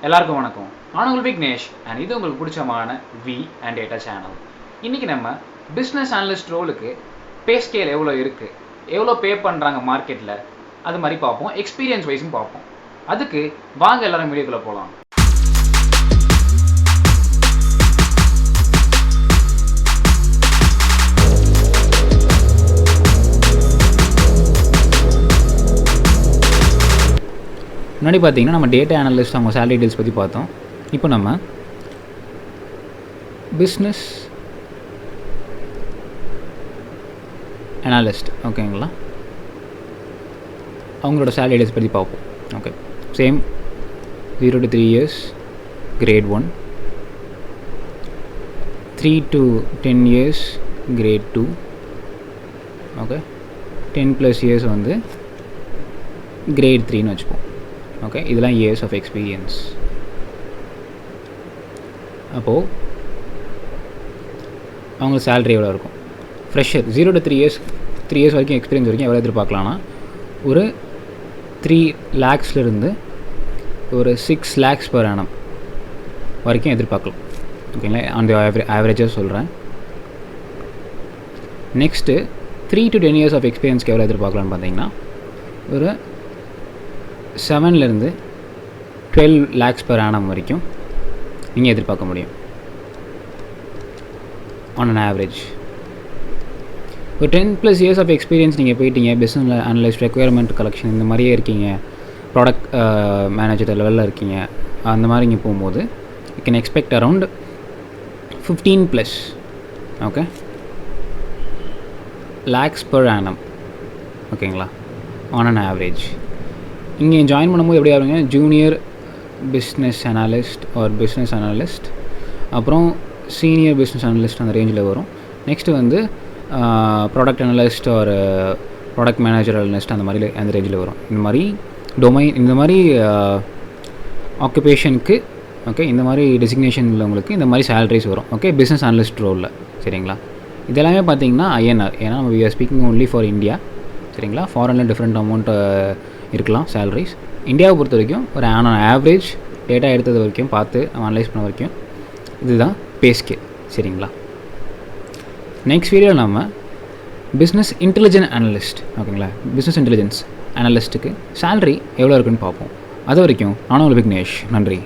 எல்லாருக்கும் வணக்கம். நான் உங்கள் விக்னேஷ் அண்ட் இது உங்களுக்கு பிடிச்சமான வி அண்ட் டேட்டா சேனல். இன்றைக்கி நம்ம பிஸ்னஸ் அனலிஸ்ட் ரோலுக்கு பே ஸ்கேல் எவ்வளோ இருக்குது, எவ்வளோ பே பண்ணுறாங்க மார்க்கெட்டில், அது மாதிரி பார்ப்போம். எக்ஸ்பீரியன்ஸ் வைஸும் பார்ப்போம். அதுக்கு வாங்க எல்லாரும் வீடியோக்குள்ளே போகலாம். முன்னாடி பார்த்தீங்கன்னா நம்ம டேட்டா அனலிஸ்ட் அவங்க சேலரி டீல்ஸ் பற்றி பார்த்தோம். இப்போ நம்ம பிஸ்னஸ் அனலிஸ்ட் ஓகேங்களா, அவங்களோட சேலரி டீல்ஸ் பற்றி பார்ப்போம். Okay, same 0 to 3 years grade 1, 3 to 10 years grade 2, okay, 10+ years வந்து grade 3ன்னு வச்சுப்போம். ஓகே, இதெல்லாம் இயர்ஸ் ஆஃப் எக்ஸ்பீரியன்ஸ். அப்போது அவங்க சேலரி எவ்வளோ இருக்கும்? ஃப்ரெஷர் 0 to 3 years வரைக்கும் எக்ஸ்பீரியன்ஸ் வரைக்கும் எவ்வளோ எதிர்பார்க்கலான்னா ஒரு 3 lakhsலேருந்து ஒரு 6 lakhs per annum வரைக்கும் எதிர்பார்க்கலாம். ஓகேங்களா, அந்த ஆவரேஜாக சொல்கிறேன். நெக்ஸ்ட்டு 3 to 10 years ஆஃப் எக்ஸ்பீரியன்ஸ்க்கு எவ்வளோ எதிர்பார்க்கலான்னு பார்த்தீங்கன்னா ஒரு 7லேருந்து 12 lakhs per annum வரைக்கும் நீங்கள் எதிர்பார்க்க முடியும் ஆன் அன் ஆவரேஜ். ஒரு 10+ years ஆஃப் எக்ஸ்பீரியன்ஸ் நீங்கள் போயிட்டீங்க, பிஸ்னஸ் அனலிஸ்ட், ரெக்குயர்மெண்ட் கலெக்ஷன் இந்த மாதிரியே இருக்கீங்க, ப்ராடக்ட் மேனேஜர் லெவலில் இருக்கீங்க, அந்த மாதிரி இங்கே போகும்போது you can expect around 15+ okay lakhs per annum. ஓகேங்களா, ஆன் அன் ஆவரேஜ். இங்கே ஜாயின் பண்ணும்போது எப்படி ஆகுங்க, junior business analyst or business analyst, அப்புறம் சீனியர் பிஸ்னஸ் அனலிஸ்ட் அந்த ரேஞ்சில் வரும். நெக்ஸ்ட்டு வந்து ப்ராடக்ட் அனலிஸ்ட் ஒரு ப்ராடக்ட் மேனேஜர் அனலிஸ்ட் அந்த மாதிரி அந்த ரேஞ்சில் வரும். இந்த மாதிரி டொமைன், இந்த மாதிரி ஆக்குபேஷனுக்கு ஓகே, இந்த மாதிரி டெசிக்னேஷன் உள்ளவங்களுக்கு இந்த மாதிரி சேலரிஸ் வரும். ஓகே, பிஸ்னஸ் அனலிஸ்ட் ரோலில். சரிங்களா, இதெல்லாமே பார்த்தீங்கன்னா ஐஎன்ஆர், ஏன்னா நம்ம we are speaking only for India. சரிங்களா, ஃபாரினில் டிஃப்ரெண்ட் அமௌண்ட் இருக்கலாம் சேலரிஸ். இந்தியாவை பொறுத்த வரைக்கும் ஒரு ஆவரேஜ் டேட்டா எடுத்தது வரைக்கும் பார்த்து அனலைஸ் பண்ண வரைக்கும் இதுதான் பே ஸ்கேல். சரிங்களா, நெக்ஸ்ட் வீடியோ நம்ம பிஸ்னஸ் இன்டெலிஜென்ஸ் அனலிஸ்ட் ஓகேங்களா, பிஸ்னஸ் இன்டெலிஜென்ஸ் அனலிஸ்ட்டுக்கு சேலரி எவ்வளோ இருக்குன்னு பார்ப்போம். அது வரைக்கும் நானும் விக்னேஷ், நன்றி.